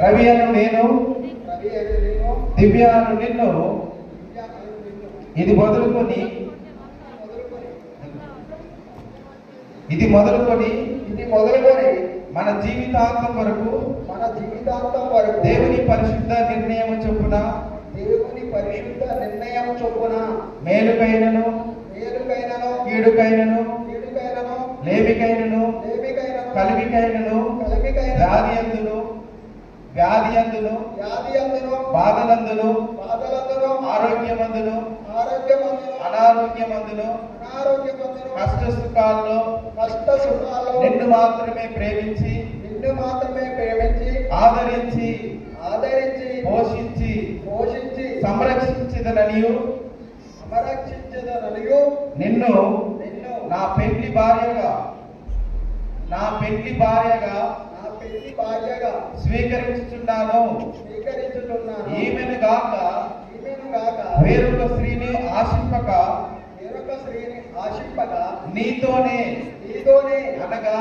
రవి అను నేను దివ్య అను నిన్ను ఇది మొదలుకొని మన జీవితాంతం వరకు దేవుని పరిశుద్ధ నిర్ణయం చొప్పున మేలుకైనను కీడుకైనను లేమికైనను కలిమికైనను వ్యాధియందును బాధలందును ఆరోగ్యమందును అనారోగ్యమందును కష్ట సుఖాల్లో నిన్ను మాత్రమే ప్రేమించి ఆదరించి పోషించి సంరక్షించదననియు నిన్ను నా పెండ్లి భార్యగా స్వీకరించుచున్నాను. ఈమెను గాక వేరొక స్త్రీని ఆశింపక నీతోనే అనగా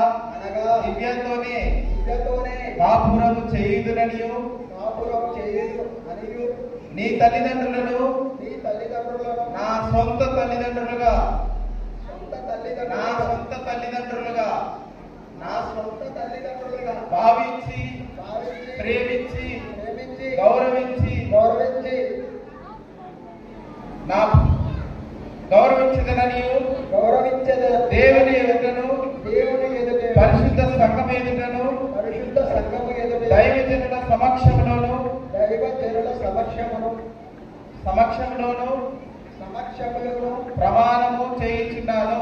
దివ్యతోనే కాపురము చేయుదుననియు నీ తల్లిదండ్రులను నా సొంత తల్లిదండ్రులుగా భావించి ప్రేమించి గౌరవించి దేవుని ఎదుటను పరిశుద్ధ సంఘము ఎదుటను దైవజనుల సమక్షములోను ప్రమాణము చేయించున్నాను.